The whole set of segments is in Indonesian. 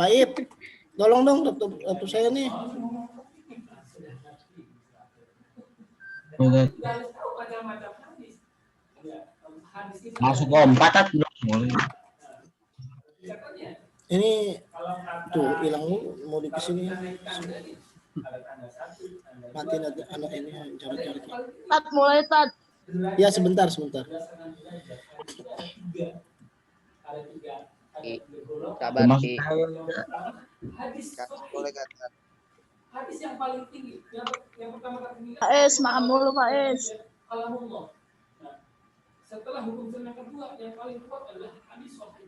Pak Ip, tolong dong laptop saya nih. Masuk lompat mulai. Ini tuh hilang mau di kesini. Matiin anak ini cara-caranya. Tat mulai Tat. Ya sebentar. Sabar Ki. Boleh kata. Hadis yang paling tinggi yang pertama kali Pak Es, makan mulu Pak Es. kalamullah. Nah, setelah hukum sunnah kedua yang paling kuat adalah hadis sahih.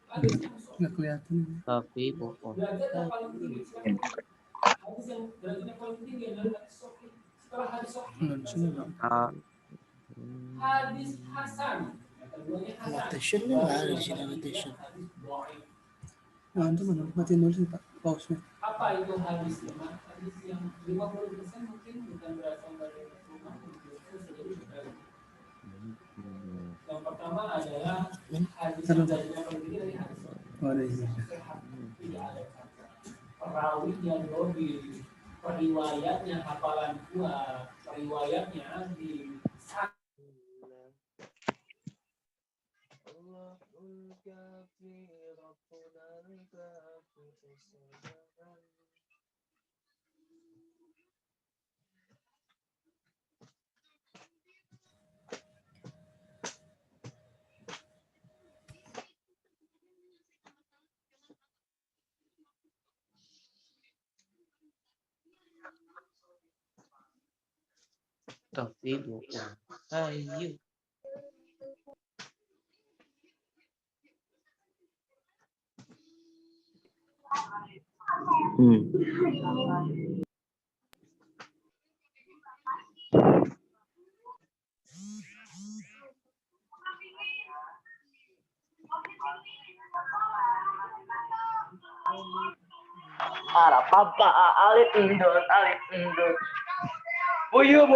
Hadis yang sahih. Nggak kelihatan. Tapi pokok. Derajatnya paling tinggi sekarang. Hadis yang derajatnya paling tinggi adalah hadis sahih. Setelah hadis sahih. Hadis hasan. Annotation nggak ada di sini annotation. Nah, itu mana? Matiin dulu sih Pak. Pause-nya. Apa itu hadisnya? Hadis yang 50% mungkin bukan berasal dari Rasulullah. Yang pertama adalah hadis yang paling tinggi dari hadis. Oh, ada ini. Tidak ada kata. Perawi yang dobi, periwayatnya hafalan kuat, periwayatnya di Tapi pokok. Ayo. Arah papa alif indon. Buyuh.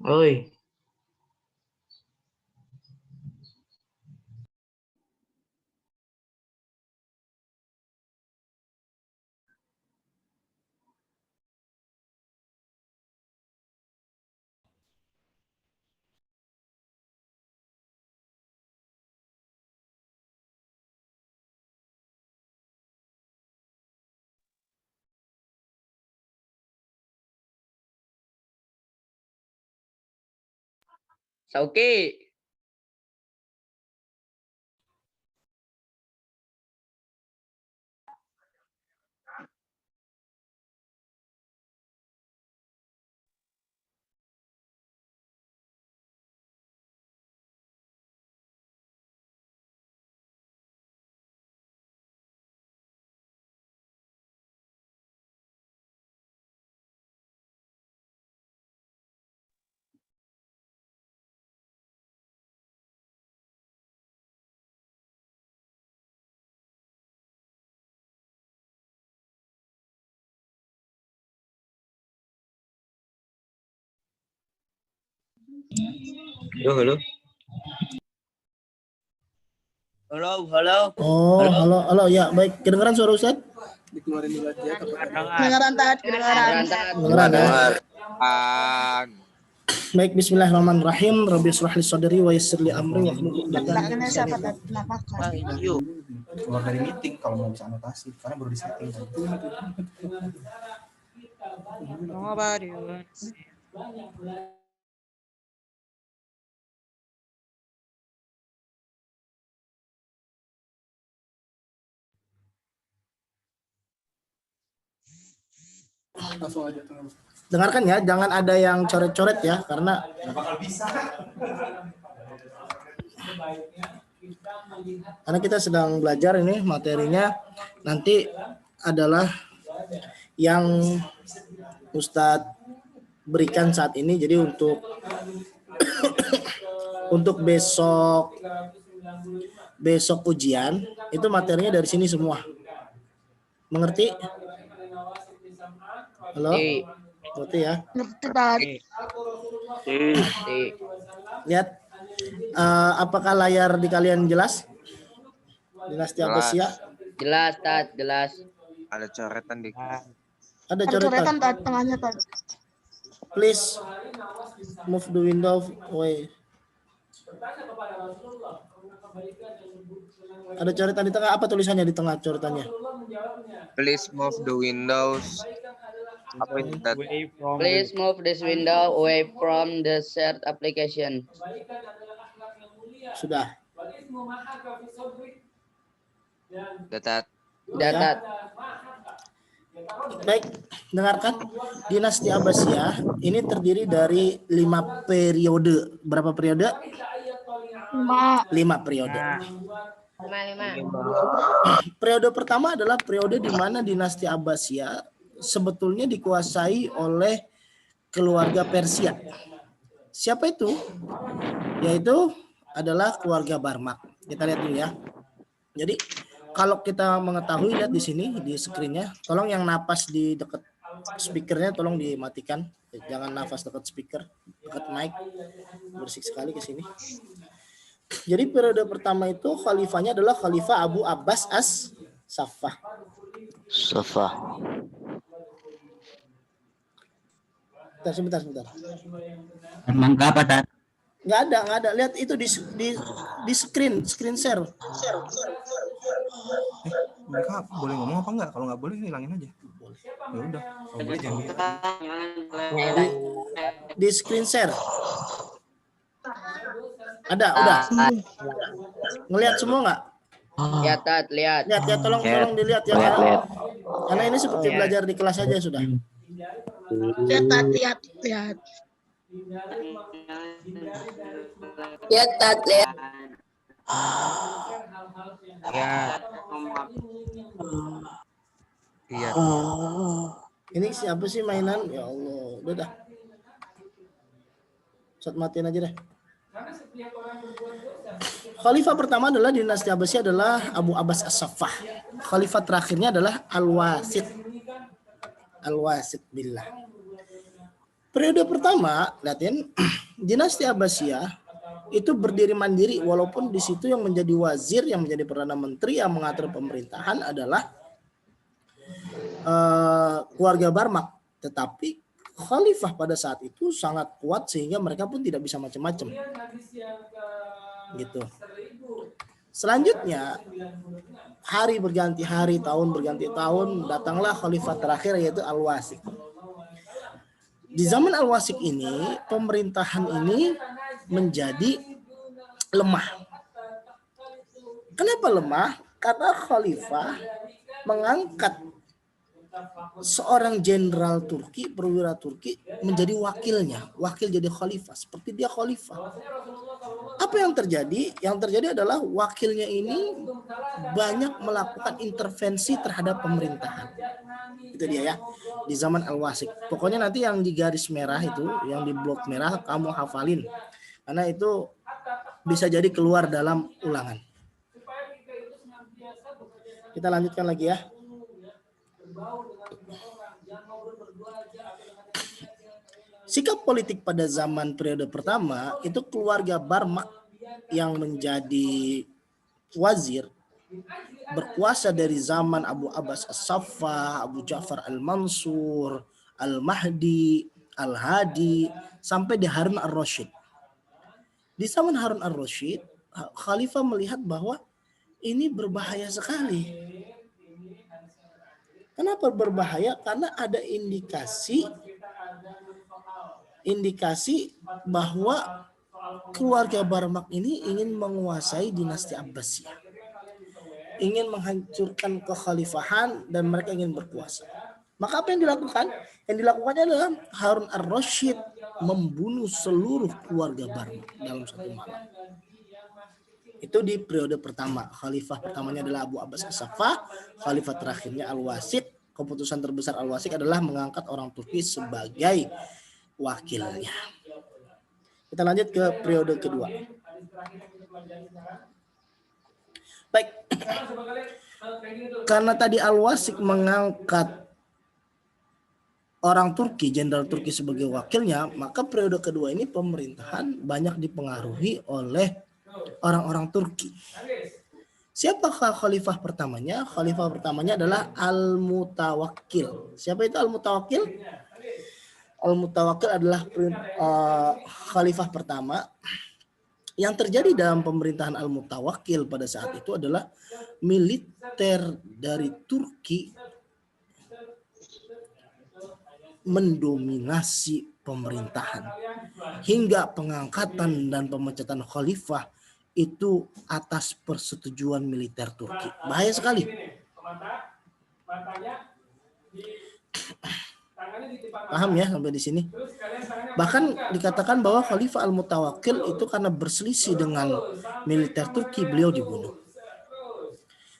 Oi. Sauki. Halo. Oh, halo ya, baik. Kedengeran suara Ustaz? Dikeluarin di budget apa? Kedengaran Tat, kedengaran. Kedengeran ya? Baik, bismillahirrahmanirrahim. Rabbi shrah li sadri wa yassir li amri wa hlul 'uqdatam min Belakangnya siapa lisani. Tat? Kenapa? Ayo. Keluar dari meeting kalau mau bisa anotasi karena baru di setting kan. Nobody wants. Langsung aja tuh. Dengarkan ya, jangan ada yang coret-coret ya, karena kita sedang belajar ini materinya nanti adalah yang Ustadz berikan saat ini. Jadi untuk untuk besok ujian itu materinya dari sini semua. Mengerti? Halo? Ngerti ya? Ngerti Tat. Lihat, apakah layar di kalian jelas? Dinasti Abbasiyah? Jelas, Tat, jelas. Ada coretan di. Ada Ada coretan coretan. Tat, tengahnya Tat. Please move the window away. Ada coretan di tengah. Apa tulisannya di tengah coretannya? Please move the windows. Apa itu? Please move this window away from the shared application. Sudah. Data. Data. Baik, dengarkan. Dinasti Abbasiyah ini terdiri dari 5 periode. Berapa periode? 5 periode. 5. Periode pertama adalah periode di mana dinasti Abbasiyah sebetulnya dikuasai oleh keluarga Persia. Siapa itu? Yaitu adalah keluarga Barmak. Kita lihat dulu ya. Jadi kalau kita mengetahui, lihat di sini di screen-nya, tolong yang napas di dekat speakernya tolong dimatikan. Jangan nafas dekat speaker, dekat mic. Bersih sekali ke sini. Jadi periode pertama itu khalifahnya adalah Khalifah Abu Abbas As-Saffah. Sebentar. Mangga apa, Tat? Nggak ada. Lihat itu di screen share. Mereka boleh ngomong apa enggak? Kalau nggak boleh hilangin aja. Ya udah. Kalau boleh jangan. Di screen share. Ada, udah. Ngelihat semua nggak? Lihat, Tat, lihat. Lihat ya, tolong dilihat ya. Karena ini seperti belajar di kelas aja sudah. Lihat Tat, lihat. Lihat, Tat, lihat. Iya. Ini siapa sih mainan? Ya Allah, udah dah. Ustaz matiin aja deh. Khalifah pertama adalah dinasti Abbasiyah adalah Abu Abbas As-Saffah. Khalifah terakhirnya adalah Al-Wasit. Al-Wasit billah. Periode pertama, lihatin, dinasti Abbasiyah itu berdiri mandiri walaupun di situ yang menjadi wazir, yang menjadi perdana menteri, yang mengatur pemerintahan adalah keluarga Barmak. Tetapi khalifah pada saat itu sangat kuat sehingga mereka pun tidak bisa macam-macam. Gitu. Selanjutnya hari berganti hari, tahun berganti tahun, datanglah khalifah terakhir yaitu Al-Wasik. Di zaman Al-Wasik ini, pemerintahan ini menjadi lemah. Kenapa lemah? Karena khalifah mengangkat seorang jenderal Turki, perwira Turki menjadi wakilnya, wakil jadi khalifah, seperti dia khalifah. Apa yang terjadi? Yang terjadi adalah wakilnya ini banyak melakukan intervensi terhadap pemerintahan. Itu dia ya, di zaman Al-Wasik. Pokoknya nanti yang di garis merah itu, yang di blok merah kamu hafalin. Karena itu bisa jadi keluar dalam ulangan. Kita lanjutkan lagi ya. Sikap politik pada zaman periode pertama itu keluarga Barmak yang menjadi wazir berkuasa dari zaman Abu Abbas As-Saffah, Abu Ja'far Al-Mansur, Al-Mahdi, Al-Hadi, sampai di Harun Ar-Rasyid. Di zaman Harun Ar-Rasyid, Khalifah melihat bahwa ini berbahaya sekali. Kenapa berbahaya? Karena ada indikasi bahwa keluarga Barmak ini ingin menguasai dinasti Abbasiyah. Ingin menghancurkan kekhalifahan dan mereka ingin berkuasa. Maka apa yang dilakukan? Yang dilakukannya adalah Harun Ar-Rasyid membunuh seluruh keluarga Barmak dalam satu malam. Itu di periode pertama. Khalifah pertamanya adalah Abu Abbas As-Saffah. Khalifah terakhirnya Al-Wasid. Keputusan terbesar Al-Wasid adalah mengangkat orang Turki sebagai wakilnya. Kita lanjut ke periode kedua. Baik. Karena tadi Al-Wasid mengangkat orang Turki, jenderal Turki sebagai wakilnya, maka periode kedua ini pemerintahan banyak dipengaruhi oleh orang-orang Turki. Siapakah khalifah pertamanya? Khalifah pertamanya adalah Al-Mutawakkil. Siapa itu Al-Mutawakkil? Al-Mutawakkil adalah khalifah pertama. Yang terjadi dalam pemerintahan Al-Mutawakkil pada saat itu adalah militer dari Turki mendominasi pemerintahan hingga pengangkatan dan pemecatan khalifah itu atas persetujuan militer Turki. Bahaya sekali. Paham ya sampai di sini? Bahkan dikatakan bahwa Khalifah Al-Mutawakkil itu karena berselisih dengan militer Turki, beliau dibunuh.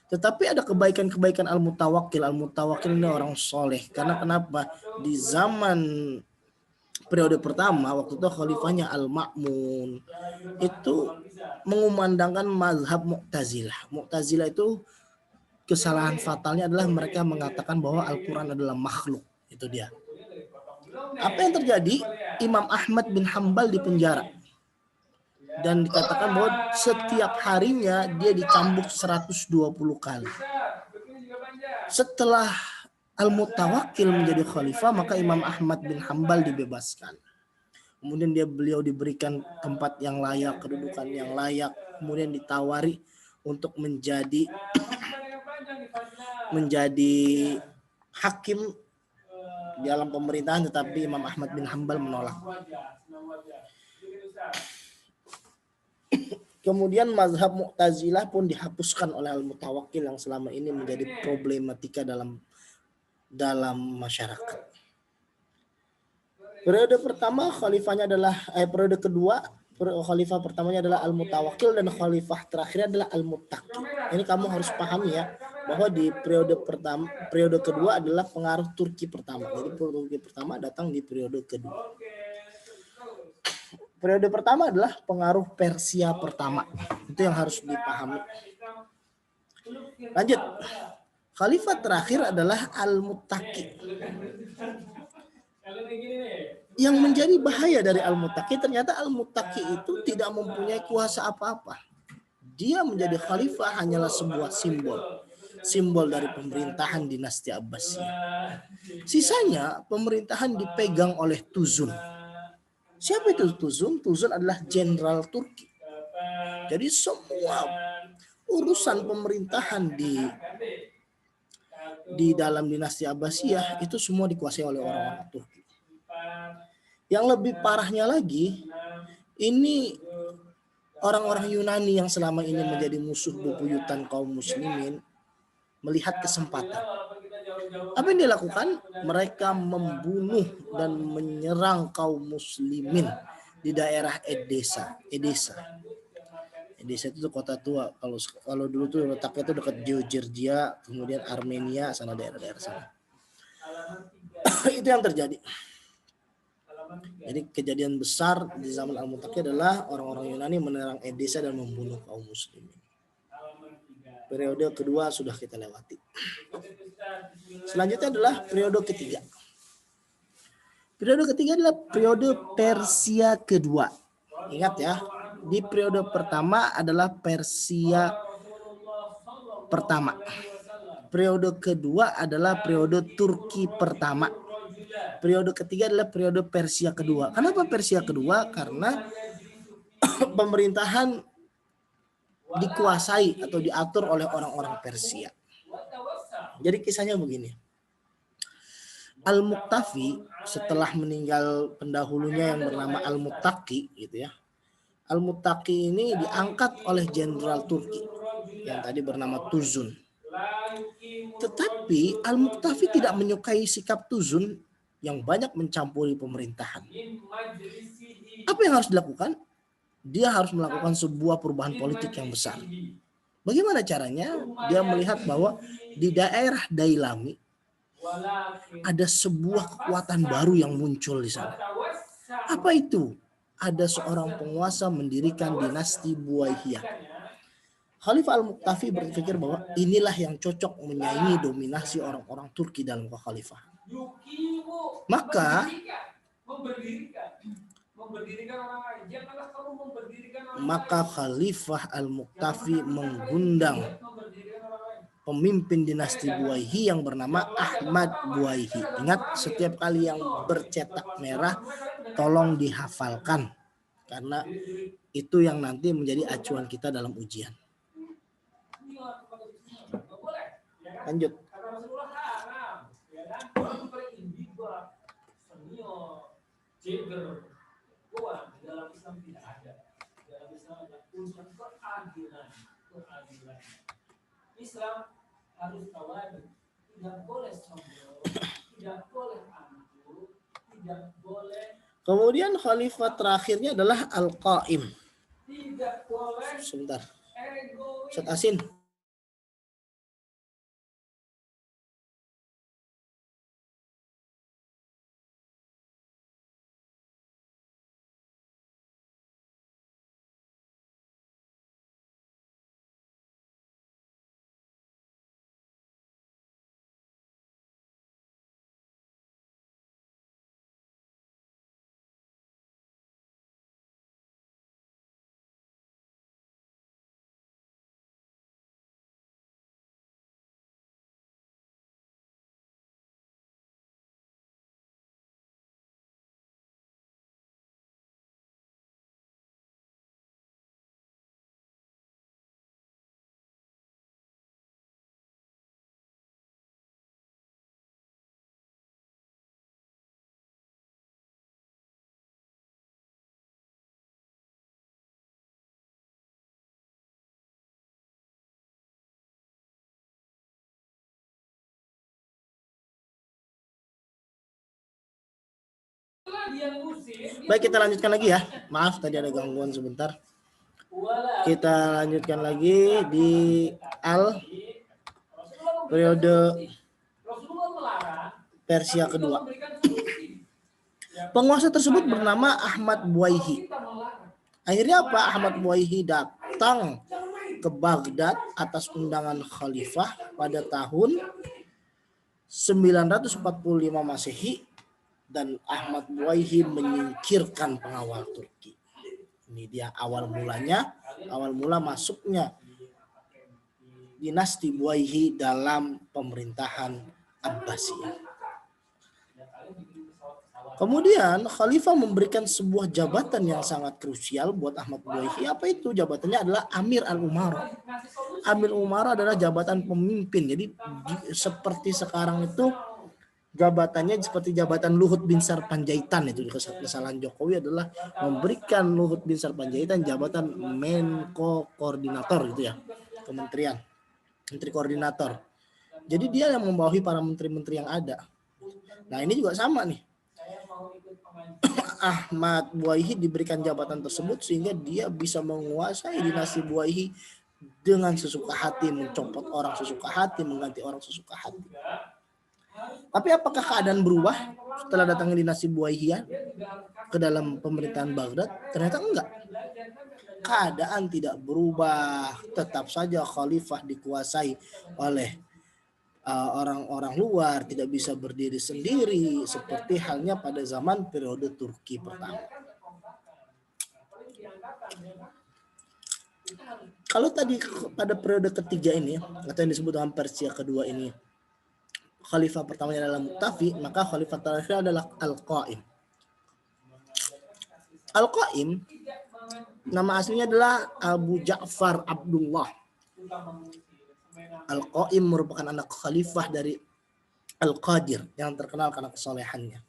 Tetapi ada kebaikan-kebaikan Al-Mutawakkil. Al-Mutawakkil ini orang soleh. Karena kenapa? Di zaman periode pertama, waktu itu khalifahnya Al-Ma'mun, itu mengumandangkan mazhab Mu'tazilah. Mu'tazilah itu kesalahan fatalnya adalah mereka mengatakan bahwa Al-Quran adalah makhluk. Itu dia. Apa yang terjadi? Imam Ahmad bin Hambal dipenjara. Dan dikatakan bahwa setiap harinya dia dicambuk 120 kali. Setelah Al-Mutawakkil menjadi khalifah, maka Imam Ahmad bin Hambal dibebaskan. Kemudian beliau diberikan tempat yang layak, kedudukan yang layak, kemudian ditawari untuk menjadi hakim dalam pemerintahan, tetapi Imam Ahmad bin Hambal menolak. Kemudian mazhab Mu'tazilah pun dihapuskan oleh Al-Mutawakkil yang selama ini menjadi problematika dalam masyarakat. Periode pertama khalifahnya adalah periode kedua khalifah pertamanya adalah Al-Mutawakkil dan khalifah terakhirnya adalah Al-Muttaqi. Ini kamu harus pahami ya bahwa di periode kedua adalah pengaruh Turki pertama. Jadi Turki pertama datang di periode kedua. Periode pertama adalah pengaruh Persia pertama. Itu yang harus dipahami. Lanjut. Khalifah terakhir adalah Al-Muttaqi. Yang menjadi bahaya dari Al-Muttaqi, ternyata Al-Muttaqi itu tidak mempunyai kuasa apa-apa. Dia menjadi khalifah hanyalah sebuah simbol. Simbol dari pemerintahan dinasti Abbasiyah. Sisanya pemerintahan dipegang oleh Tuzun. Siapa itu Tuzun? Tuzun adalah jenderal Turki. Jadi semua urusan pemerintahan di dalam dinasti Abbasiyah itu semua dikuasai oleh orang-orang Turki. Yang lebih parahnya lagi, ini orang-orang Yunani yang selama ini menjadi musuh bebuyutan kaum muslimin melihat kesempatan. Apa yang dilakukan? Mereka membunuh dan menyerang kaum muslimin di daerah Edessa. Edessa itu kota tua. Kalau dulu tuh letaknya itu dekat Georgia, kemudian Armenia, sana daerah-daerah sana. Itu yang terjadi. Jadi kejadian besar di zaman Al-Muttaqi adalah orang-orang Yunani menyerang Edessa dan membunuh kaum muslimin. Periode kedua sudah kita lewati. Selanjutnya adalah periode ketiga. Periode ketiga adalah periode Persia kedua. Ingat ya, di periode pertama adalah Persia pertama. Periode kedua adalah periode Turki pertama. Periode ketiga adalah periode Persia kedua. Kenapa Persia kedua? Karena pemerintahan dikuasai atau diatur oleh orang-orang Persia. Jadi kisahnya begini. Al-Muqtafi setelah meninggal pendahulunya yang bernama Al-Muttaqi gitu ya. Al-Muttaqi ini diangkat oleh jenderal Turki yang tadi bernama Tuzun. Tetapi Al-Muqtafi tidak menyukai sikap Tuzun yang banyak mencampuri pemerintahan. Apa yang harus dilakukan? Dia harus melakukan sebuah perubahan politik yang besar. Bagaimana caranya? Dia melihat bahwa di daerah Dailami ada sebuah kekuatan baru yang muncul di sana. Apa itu? Ada seorang penguasa mendirikan dinasti Buwaihiyah. Khalifah Al-Muqtafi berpikir bahwa inilah yang cocok menyaingi dominasi orang-orang Turki dalam kekhalifahan. Maka Khalifah Al-Muqtafi mengundang pemimpin dinasti Buwaihi yang bernama Ahmad Buwaihi. Ingat, setiap kali yang bercetak merah tolong dihafalkan, karena itu yang nanti menjadi acuan kita dalam ujian. Lanjut. Islam harus tawadu, tidak boleh sombong, tidak boleh angkuh, tidak boleh. Kemudian khalifah terakhirnya adalah Al-Qaim. Tidak boleh. Sebentar. Ustaz Asin. Baik, kita lanjutkan lagi ya. Maaf tadi ada gangguan sebentar. Kita lanjutkan lagi di periode Persia kedua. Penguasa tersebut bernama Ahmad Buwaihi. Akhirnya apa? Ahmad Buwaihi datang ke Baghdad atas undangan khalifah pada tahun 945 Masehi, dan Ahmad Buwaihi menyingkirkan pengawal Turki. Ini dia awal mula masuknya dinasti Buwaihi dalam pemerintahan Abbasiyah. Kemudian Khalifah memberikan sebuah jabatan yang sangat krusial buat Ahmad Buwaihi. Apa itu? Jabatannya adalah Amir al-Umara. Amir al-Umara adalah jabatan pemimpin. Jadi seperti sekarang itu jabatannya seperti jabatan Luhut Binsar Panjaitan. Itu kesalahan Jokowi adalah memberikan Luhut Binsar Panjaitan jabatan Menko Koordinator gitu ya, kementerian, menteri koordinator. Jadi dia yang membawahi para menteri-menteri yang ada. Nah ini juga sama nih. Ahmad Buwaihi diberikan jabatan tersebut sehingga dia bisa menguasai dinasti Buwaihi dengan sesuka hati, mencopot orang sesuka hati, mengganti orang sesuka hati. Tapi apakah keadaan berubah setelah datangnya dinasti Buwaihiyah ke dalam pemerintahan Baghdad? Ternyata enggak. Keadaan tidak berubah. Tetap saja khalifah dikuasai oleh orang-orang luar, tidak bisa berdiri sendiri seperti halnya pada zaman periode Turki pertama. Kalau tadi pada periode ketiga ini atau yang disebut dengan Persia kedua ini khalifah pertamanya adalah Muqtafi, maka khalifah terakhir adalah Al-Qaim. Al-Qaim nama aslinya adalah Abu Ja'far Abdullah. Al-Qaim merupakan anak khalifah dari Al-Qadir yang terkenal karena kesolehannya.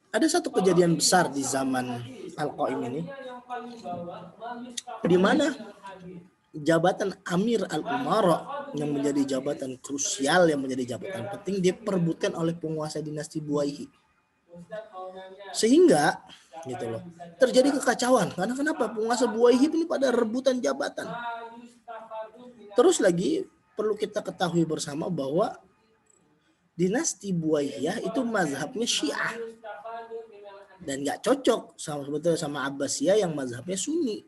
Ada satu kejadian besar di zaman Al-Qaim ini, di mana jabatan Amir Al-Umara yang menjadi jabatan krusial, yang menjadi jabatan penting, diperebutkan oleh penguasa dinasti Buwaihi. Sehingga gitu loh, terjadi kekacauan. Karena kenapa? Penguasa Buwaihi ini pada rebutan jabatan. Terus lagi perlu kita ketahui bersama bahwa dinasti Buwaihiyah itu mazhabnya Syiah dan nggak cocok sebetulnya sama Abbasiyah yang mazhabnya Sunni.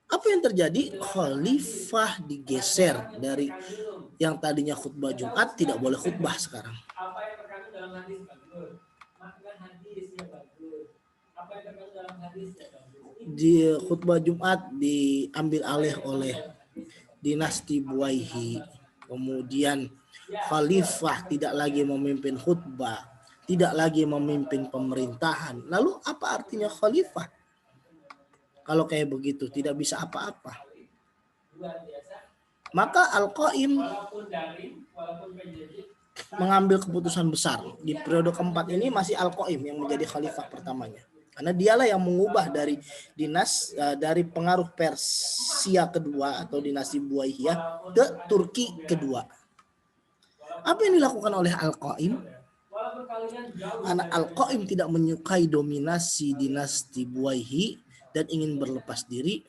Apa yang terjadi? Khalifah digeser dari yang tadinya khutbah Jumat tidak boleh khutbah sekarang. Di khutbah Jumat diambil alih oleh dinasti Buwaihi. Kemudian khalifah tidak lagi memimpin khutbah, tidak lagi memimpin pemerintahan. Lalu apa artinya khalifah? Kalau kayak begitu tidak bisa apa-apa. Maka Al-Qaim mengambil keputusan besar. Di periode keempat ini masih Al-Qaim yang menjadi khalifah pertamanya. Karena dialah yang mengubah dari dari pengaruh Persia kedua atau dinasti Buwaihiyah ke Turki kedua. Apa yang dilakukan oleh Al-Qaim? Anak Al-Qaim tidak menyukai dominasi dinasti Buwaihi dan ingin berlepas diri.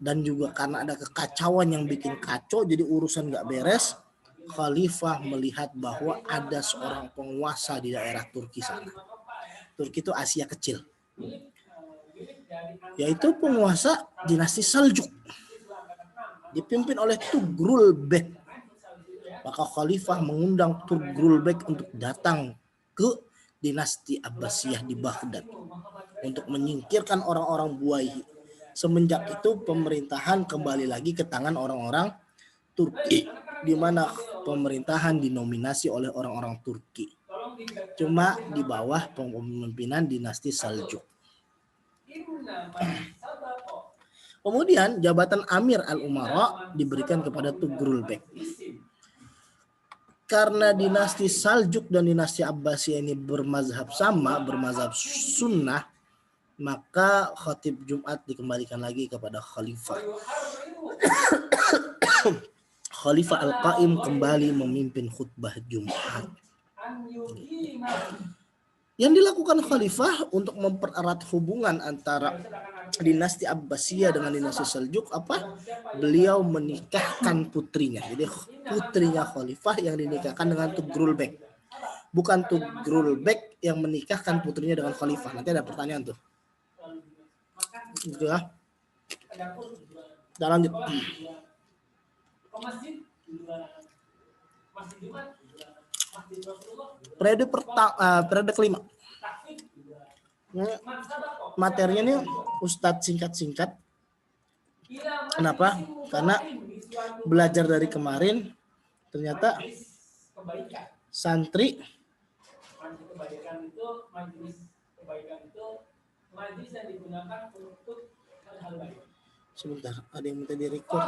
Dan juga karena ada kekacauan yang bikin kacau, jadi urusan gak beres. Khalifah melihat bahwa ada seorang penguasa di daerah Turki sana. Turki itu Asia kecil. Yaitu penguasa dinasti Seljuk. Dipimpin oleh Tugrul Bek. Maka Khalifah mengundang Tugrul Bek untuk datang ke dinasti Abbasiyah di Baghdad untuk menyingkirkan orang-orang Buwaihi. Semenjak itu pemerintahan kembali lagi ke tangan orang-orang Turki, di mana pemerintahan dinominasi oleh orang-orang Turki. Cuma di bawah pemimpinan dinasti Seljuk. Kemudian jabatan Amir Al-Umara diberikan kepada Tugrul Bek. Karena dinasti Seljuk dan dinasti Abbasiyah ini bermazhab sama, bermazhab sunnah, maka khatib Jumat dikembalikan lagi kepada khalifah. Khalifah Al-Qaim kembali memimpin khutbah Jumat. Yang dilakukan khalifah untuk mempererat hubungan antara dinasti Abbasiyah dengan dinasti Seljuk apa? Beliau menikahkan putrinya. Jadi putrinya khalifah yang dinikahkan dengan Tugrul Bek. Bukan Tugrul Bek yang menikahkan putrinya dengan khalifah. Nanti ada pertanyaan tuh. Gitu ya. Kita lanjut. Periode kelima. Materinya ini Ustadz singkat-singkat. Kenapa? Karena belajar dari kemarin ternyata santri sebentar, ada yang minta di-record.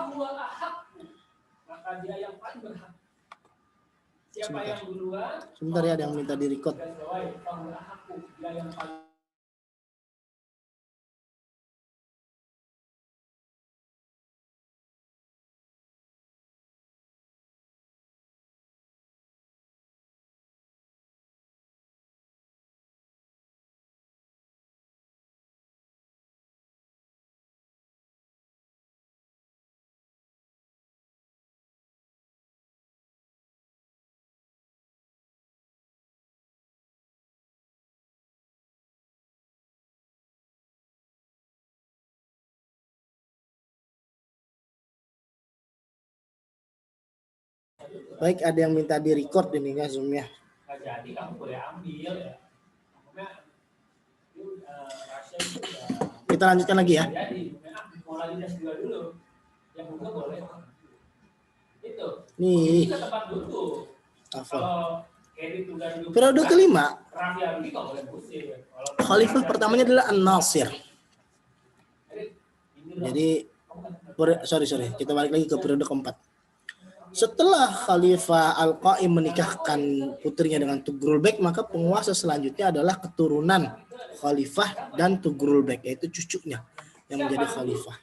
Sebentar ya, ada yang minta di-record. Baik, ada yang minta di-record ini ya Zoom-nya. Jadi kamu boleh ambil ya. Kita lanjutkan lagi ya. Nih. Periode kelima, khalifah pertamanya adalah An-Nasir. Jadi, sorry, kita balik lagi ke periode keempat. Setelah Khalifah Al-Qaim menikahkan putrinya dengan Tughrul Bek, maka penguasa selanjutnya adalah keturunan Khalifah dan Tughrul Bek, yaitu cucunya yang menjadi Khalifah.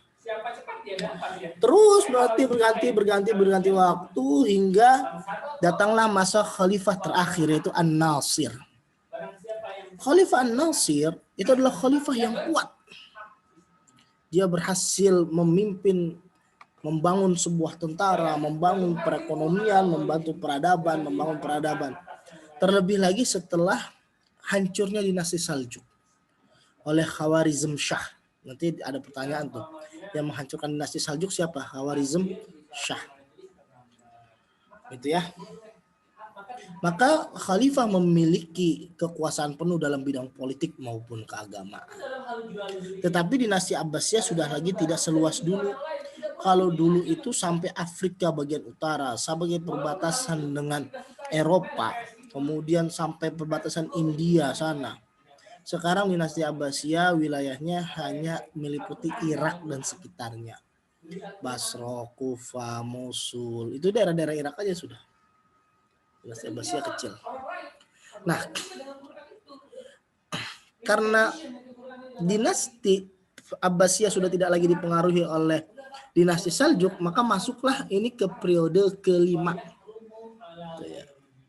Terus berganti waktu hingga datanglah masa Khalifah terakhir, yaitu An-Nasir. Khalifah An-Nasir itu adalah Khalifah yang kuat. Dia berhasil memimpin, membangun sebuah tentara, membangun perekonomian, membangun peradaban. Terlebih lagi setelah hancurnya dinasti Saljuk oleh Khawarizm Shah. Nanti ada pertanyaan tuh, yang menghancurkan dinasti Saljuk siapa? Khawarizm Shah. Gitu ya. Maka khalifah memiliki kekuasaan penuh dalam bidang politik maupun keagamaan. Tetapi dinasti Abbasiyah sudah lagi tidak seluas dulu. Kalau dulu itu sampai Afrika bagian utara, sebagai perbatasan dengan Eropa, kemudian sampai perbatasan India sana. Sekarang dinasti Abbasiyah wilayahnya hanya meliputi Irak dan sekitarnya. Basra, Kufa, Mosul, itu daerah-daerah Irak aja sudah. Dinasti Abbasiyah kecil. Nah, karena dinasti Abbasiyah sudah tidak lagi dipengaruhi oleh dinasti Saljuk, maka masuklah ini ke periode kelima.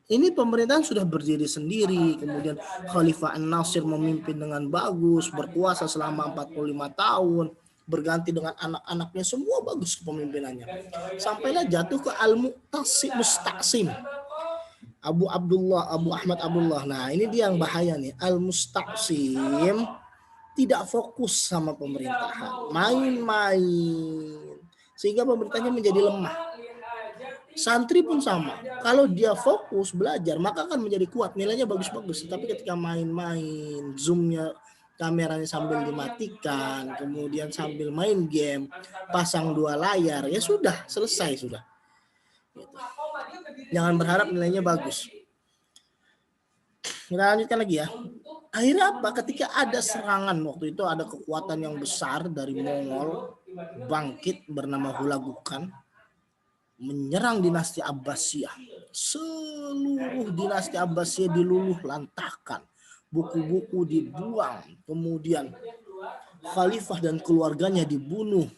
Ini pemerintahan sudah berdiri sendiri, kemudian Khalifah An-Nasir memimpin dengan bagus, berkuasa selama 45 tahun, berganti dengan anak-anaknya, semua bagus kepemimpinannya. Sampailah jatuh ke Al-Musta'sim. Abu Ahmad Abdullah. Nah, ini dia yang bahaya nih. Al-Musta'sim tidak fokus sama pemerintahan, main-main, sehingga pemerintahnya menjadi lemah. Santri pun sama, kalau dia fokus belajar maka akan menjadi kuat, nilainya bagus-bagus. Tapi ketika main-main, zoomnya, kameranya sambil dimatikan, kemudian sambil main game, pasang 2 layar, ya sudah, selesai sudah. Jangan berharap nilainya bagus. Kita lanjutkan lagi ya. Akhirnya apa? Ketika ada serangan, waktu itu ada kekuatan yang besar dari Mongol bangkit bernama Hulagukan, menyerang dinasti Abbasiyah. Seluruh dinasti Abbasiyah diluluh lantahkan, buku-buku dibuang, kemudian khalifah dan keluarganya dibunuh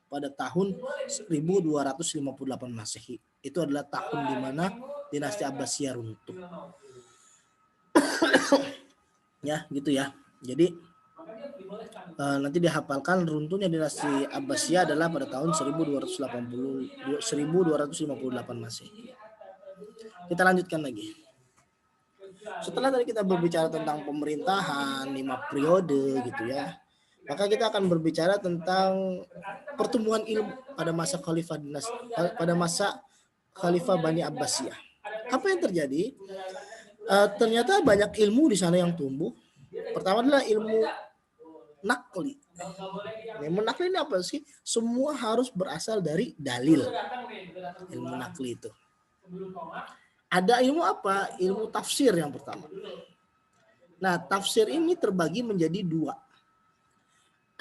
pada tahun 1258 Masehi. Itu adalah tahun di mana dinasti Abbasiyah runtuh. Ya, gitu ya. Jadi nanti dihafalkan, runtuhnya dinasti Abbasiyah adalah pada tahun 1258 Masehi. Kita lanjutkan lagi. Setelah tadi kita berbicara tentang pemerintahan 5 periode gitu ya, maka kita akan berbicara tentang pertumbuhan ilmu pada masa Khalifah Bani Abbasiyah. Apa yang terjadi? Ternyata banyak ilmu di sana yang tumbuh. Pertama adalah ilmu nakli. Ilmu nakli ini apa sih? Semua harus berasal dari dalil. Ilmu nakli itu. Ada ilmu apa? Ilmu tafsir yang pertama. Nah, tafsir ini terbagi menjadi 2.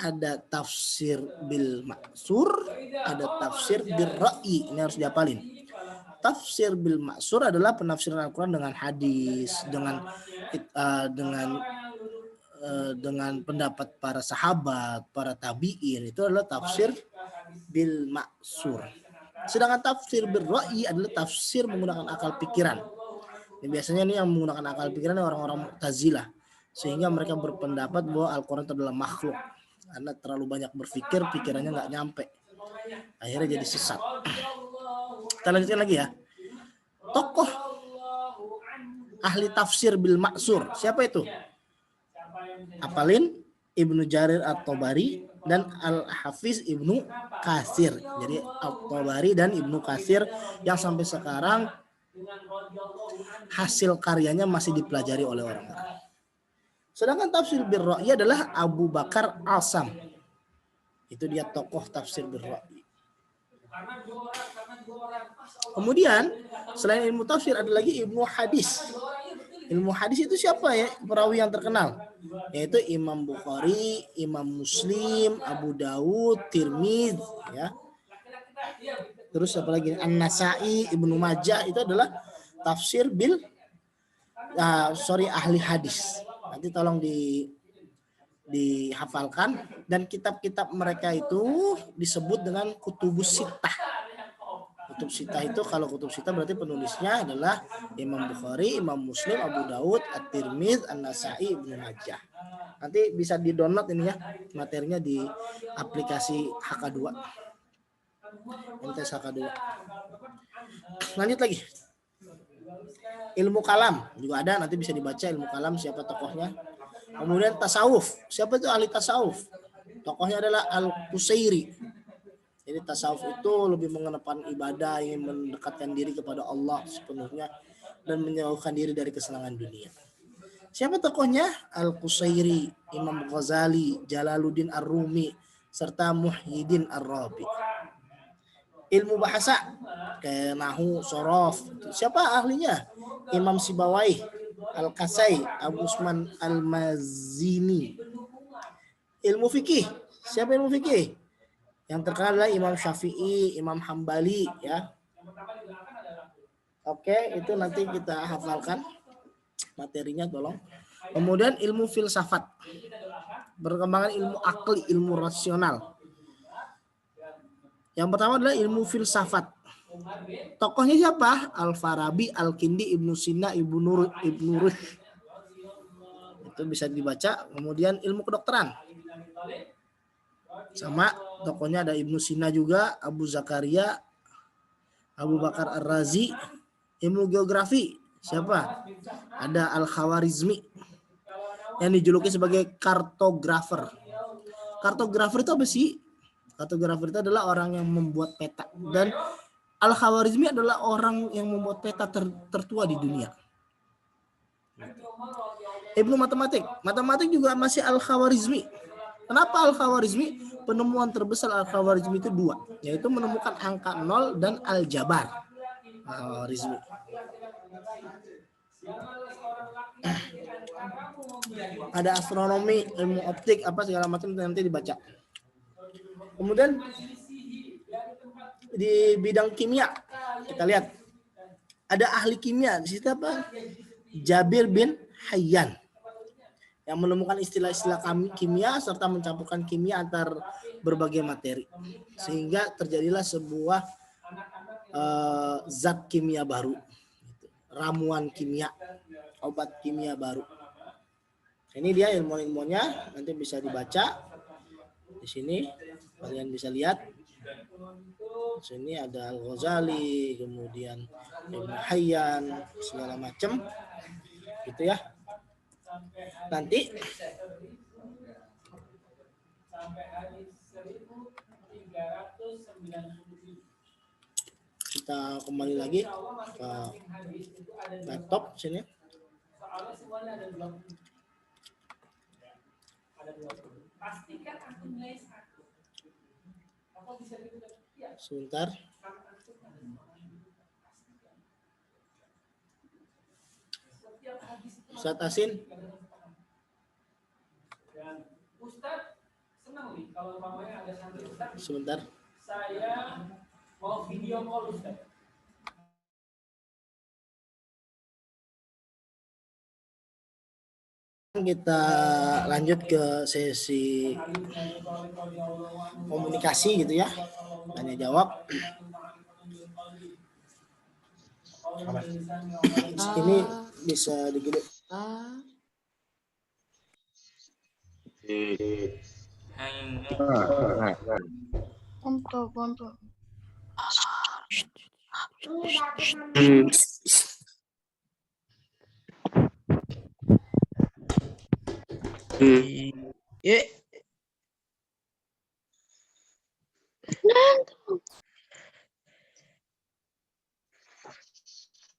Ada tafsir bil maksur, ada tafsir bil ra'yi. Ini harus dihafalin. Tafsir bil maksur adalah penafsiran Al-Quran dengan hadis, dengan pendapat para sahabat, para tabi'in. Itu adalah tafsir bil maksur. Sedangkan tafsir bil ra'yi adalah tafsir menggunakan akal pikiran. Ini biasanya nih yang menggunakan akal pikiran orang-orang Mu'tazilah, sehingga mereka berpendapat bahwa Al-Quran itu adalah makhluk. Karena terlalu banyak berpikir, pikirannya nggak nyampe. Akhirnya jadi sesat. Kita lanjutkan lagi ya. Tokoh ahli tafsir bil maksur. Siapa itu? Apalin Ibnu Jarir At-Tabari dan Al-Hafiz Ibnu Katsir. Jadi At-Tabari dan Ibnu Katsir yang sampai sekarang hasil karyanya masih dipelajari oleh orang-orang. Sedangkan tafsir bil ra'yi adalah Abu Bakar Asam. Itu dia tokoh tafsir bir-ra'yi. Kemudian selain ilmu tafsir ada lagi ilmu hadis. Ilmu hadis itu siapa ya perawi yang terkenal? Yaitu Imam Bukhari, Imam Muslim, Abu Dawud, Tirmidzi, ya. Terus apa lagi? An-Nasa'i, Ibnu Majah, itu adalah tafsir ahli hadis. Nanti tolong dihafalkan, dan kitab-kitab mereka itu disebut dengan kutubus sittah. Kutub sittah itu, kalau kutub sittah berarti penulisnya adalah Imam Bukhari, Imam Muslim, Abu Dawud, At-Tirmidzi, An-Nasa'i, Ibnu Majah. Nanti bisa di-download ini ya materinya di aplikasi HK2. MTS HK2. Lanjut lagi. Ilmu kalam juga ada, nanti bisa dibaca ilmu kalam siapa tokohnya. Kemudian tasawuf. Siapa itu ahli tasawuf? Tokohnya adalah Al-Qusairi. Jadi tasawuf itu lebih mengedepankan ibadah, ingin mendekatkan diri kepada Allah sepenuhnya dan menjauhkan diri dari kesenangan dunia. Siapa tokohnya? Al-Qusairi, Imam Ghazali, Jalaluddin Ar-Rumi, serta Muhyiddin Ar-Rabi. Ilmu bahasa kayak nahu, sorof. Siapa ahlinya? Imam Sibawai, Al-Kasai, Abu Usman Al-Mazini. Ilmu fikih. Siapa ilmu fikih? Yang terkenal adalah Imam Syafi'i, Imam Hambali, ya. Oke, itu nanti kita hafalkan materinya, tolong. Kemudian ilmu filsafat. Perkembangan ilmu akli, ilmu rasional. Yang pertama adalah ilmu filsafat. Tokohnya siapa? Al-Farabi, Al-Kindi, Ibnu Sina, Ibnu Rushd. Itu bisa dibaca. Kemudian ilmu kedokteran. Sama tokohnya ada Ibnu Sina juga, Abu Zakaria, Abu Bakar Ar-Razi. Ilmu geografi. Siapa? Ada Al-Khawarizmi yang dijuluki sebagai kartografer. Kartografer itu apa sih? Kartografer itu adalah orang yang membuat peta, dan Al-Khawarizmi adalah orang yang membuat peta tertua di dunia. Ibnu matematik. Matematik juga masih Al-Khawarizmi. Kenapa Al-Khawarizmi? Penemuan terbesar Al-Khawarizmi itu 2, yaitu menemukan angka 0 dan aljabar. Al-Khawarizmi. Ada astronomi, ilmu optik, apa segala macam nanti dibaca. Kemudian di bidang kimia kita lihat ada ahli kimia di situ apa? Jabir bin Hayyan yang menemukan istilah-istilah kimia serta mencampurkan kimia antar berbagai materi sehingga terjadilah sebuah zat kimia baru, ramuan kimia, obat kimia baru. Ini dia ilmu-ilmunya, nanti bisa dibaca di sini. Kalian bisa lihat di sini ada Al-Ghazali, kemudian Ibnu Hayyan, segala macam gitu ya. Nanti kita kembali lagi ke laptop sini. Sebentar. Ustaz Asin. Sebentar. Saya mau video call Ustaz. Kita lanjut ke sesi komunikasi gitu ya, tanya jawab. Ini bisa digede. Untuk.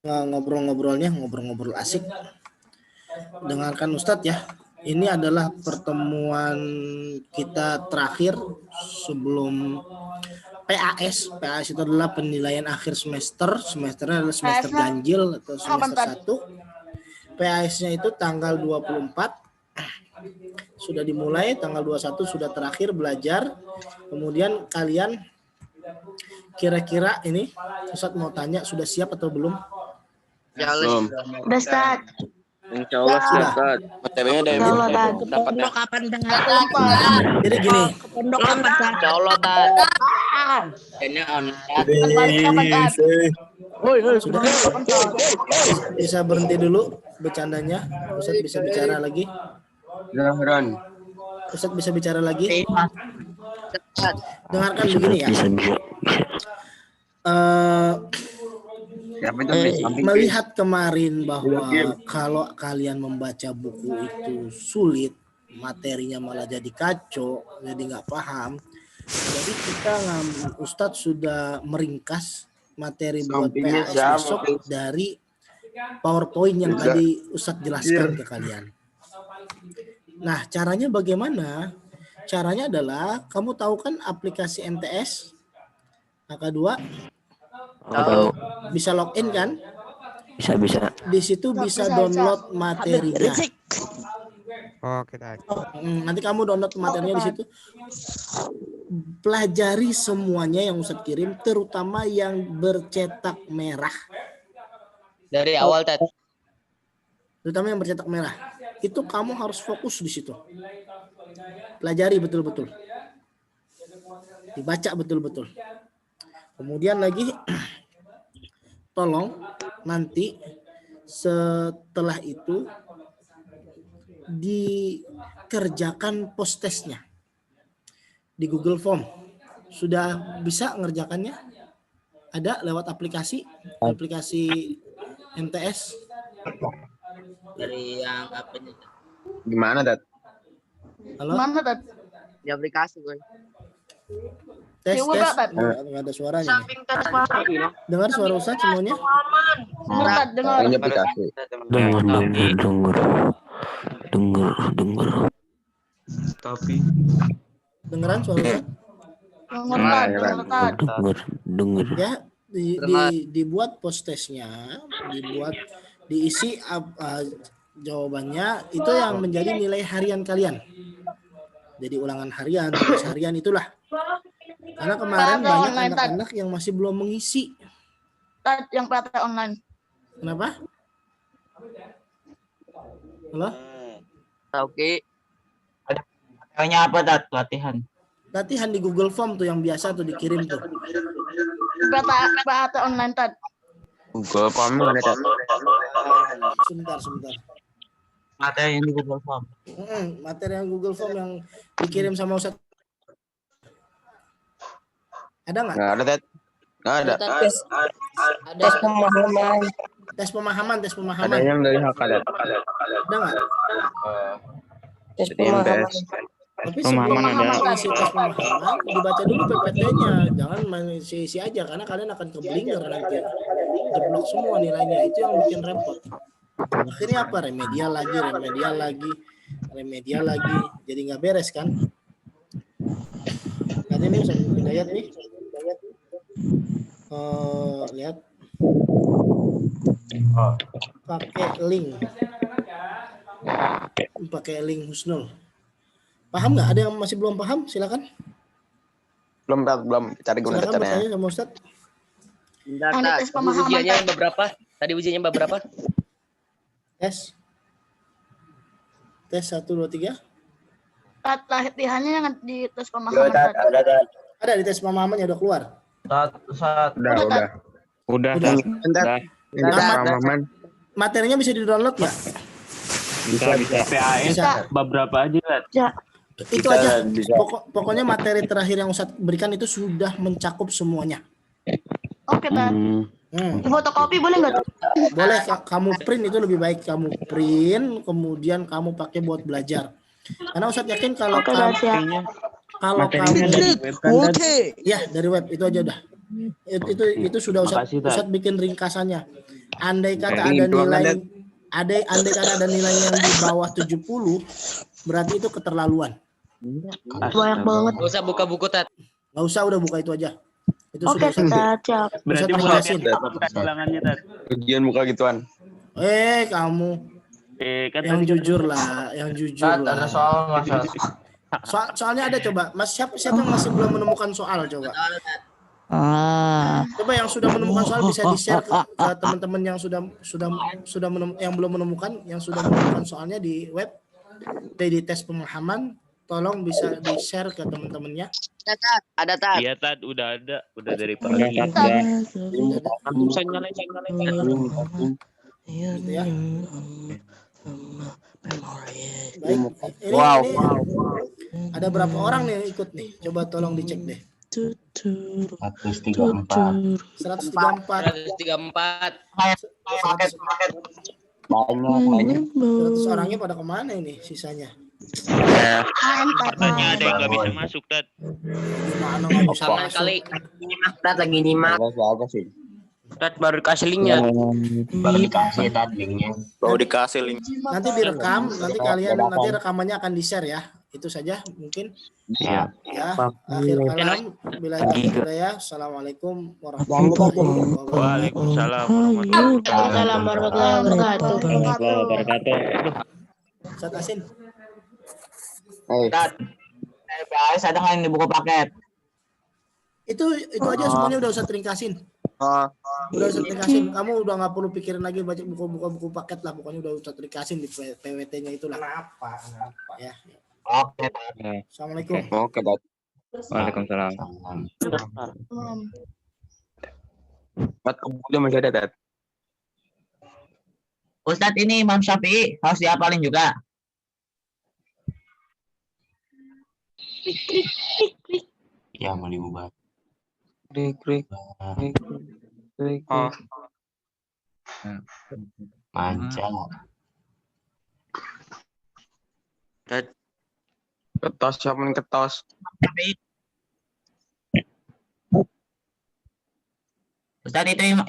Ngobrol-ngobrol asik. Dengarkan Ustadz ya. Ini adalah pertemuan kita terakhir sebelum PAS. PAS itu adalah penilaian akhir semester. Semesternya adalah semester ganjil atau semester 1. PAS-nya itu tanggal 24. Sudah dimulai, tanggal 21 sudah terakhir belajar. Kemudian kalian kira-kira ini Ustadz mau tanya, sudah siap atau belum? Belum. Udah start. Insya Allah Sudah. Ustaz. PTW-nya dari Insya Allah, Tad. dapatnya. Kapan dengan Jadi gini, pondok kapan Tad? Insya Allah, Tad. Ini on. Balik kapan Tad? sudah bisa berhenti dulu bercandanya. Ustadz bisa bicara lagi. Zahran. Ustadz bisa bicara lagi. Dengarkan begini ya. Siapa itu di samping? Melihat kemarin bahwa kalau kalian membaca buku itu sulit, materinya malah jadi kacau, jadi nggak paham. Jadi kita Ustadz sudah meringkas materi buat Sampingnya PAS siapa? besok dari PowerPoint yang tadi Ustadz jelaskan ke kalian. Nah, caranya bagaimana? Caranya adalah kamu tahu kan aplikasi MTS AK2 Tahu. bisa login kan? Bisa. Di situ bisa download materinya. Oke, Tad. Nanti kamu download materinya di situ. Pelajari semuanya yang Ustadz kirim, terutama yang bercetak merah. Dari awal, Tad. Terutama yang bercetak merah. Itu kamu harus fokus di situ. Pelajari betul-betul. Dibaca betul-betul. Kemudian lagi tolong nanti setelah itu dikerjakan post testnya di Google Form. Sudah bisa ngerjakannya? Ada lewat aplikasi MTS. Dari yang apanya? Gimana, Tad? Halo? Mana Tad? Di aplikasi, Boy. Tes. Ya, udah, Tad. Nggak ada suaranya. nih. Samping Tad Pak. Dengar suara Ustadz semuanya? Dengar Tad, dengar. Ini aplikasi. Dengar. Tapi Dengeran suara Ustadz? Dengar Tad, dengar Tad. Dengar. Ya, dibuat post testnya, diisi jawabannya, itu yang menjadi nilai harian kalian. Jadi ulangan harian, tugas harian itulah. Karena kemarin Tad, banyak online, Tad. anak-anak yang masih belum mengisi. Tad yang praktek online. Kenapa? Halo? Oke. Kayaknya apa Tat? Latihan. Latihan di Google Form tuh yang biasa tuh dikirim tuh. Praktek online Tad. Google Form ada, Tad. Sebentar. Materi yang di Google Form. Materi yang Google Form yang dikirim sama Ustadz. Ada nggak? Nggak ada, Tad. Nggak ada. Ada pemahaman. Tes pemahaman. Adanya yang dari HK, Tad. Ada nggak? Jadi MTS. Tapi sebelum mengisi tes pemahaman, dibaca dulu PPT-nya. Jangan main isi aja, karena kalian akan keblinger nanti. Jeblok semua nilainya. Itu yang bikin repot. Akhirnya apa? Remedial lagi. Jadi nggak beres kan? Nanti ini Ustaz Hidayat nih. Lihat. Pakai link Husnul. Paham nggak? Ada yang masih belum paham? Silakan. Belum cari guna Silakan caranya. bertanya sama Ustaz. Bentar, Ada Tad. tes pemahaman, Ujiannya Tad. beberapa? Tadi ujiannya beberapa? Tes 1, 2, 3. Tad latihannya yang di tes pemahaman Tad. Ada di tes pemahamannya udah keluar. Udah. Udah. Bentar. Ini pemahaman. Materinya bisa di-download nggak? Bisa. PAS Bisa. beberapa aja Tat. Ya. Itu aja. Pokoknya materi terakhir yang Ustadz berikan itu sudah mencakup semuanya. Oke Tad. Fotokopi boleh nggak Tad? Boleh kamu print, itu lebih baik kamu print, kemudian kamu pakai buat belajar. Karena Ustadz yakin kalau Oke Tad, siap. Materinya dari web kan Tat. ya dari web itu aja udah. Itu sudah Makasih, Tad. Ustadz bikin ringkasannya. Andai kata Ini ada doang, nilai Tad. andai kan ada nilai yang di bawah 70, berarti itu keterlaluan. Banyak banget. Gak usah buka buku, Tat. Nggak usah, udah buka itu aja. Itu Oke, sudah satu. Tat, siap. Berarti Ustadz mau Yasin. bilangannya, Tat. Ujian muka gituan. Kamu Kan yang tadi jujur lah, yang jujur lah. Ada soal Mas. Soalnya ada, coba, Mas, siapa yang masih belum menemukan soal, coba. Coba yang sudah menemukan soal bisa di-share ke teman-teman yang yang belum menemukan, yang sudah menemukan soalnya di web, di tes pemahaman, tolong bisa di-share ke teman-temannya. Ada, Tat. Iya, Tat, udah ada. Udah dari pagi. Bisa nyalain. Gitu ya. Baik. Ini ada berapa orang nih yang ikut nih? Coba tolong dicek deh. 134. 134. 100 orangnya pada kemana ini sisanya? Katanya ada yang nggak bisa masuk, Tat. Gimana nggak bisa Kangen masuk? kali. Tat lagi nyimak. Apa sih? Tat baru dikasih linknya. Baru dikasih tadi linknya. Mau dikasih link. Nanti direkam, nanti rekamannya akan di-share ya. Itu saja mungkin. Iya. Ya, akhir kalam. Bila hidayah. Assalamualaikum warahmatullahi wabarakatuh. Waalaikumsalam warahmatullahi wabarakatuh. Ustadz Asin. Tat. PAS ada nggak yang di buku paket? Itu aja semuanya udah usah ringkasin. Udah usah ringkasin. Kamu udah nggak perlu pikirin lagi baca buku paket lah. Pokoknya udah usah ringkasin di PWT-nya itulah. Kenapa? Ya. Oke. Assalamualaikum. Oke, Tat. Waalaikumsalam. Tat, kemudian masih ada, Tat. Ustadz, ini Imam Syafi'i harus dihafalin juga. Ya mau diubah. Klik. Manca. Ketos, siapa yang ketos? Ustadz itu yang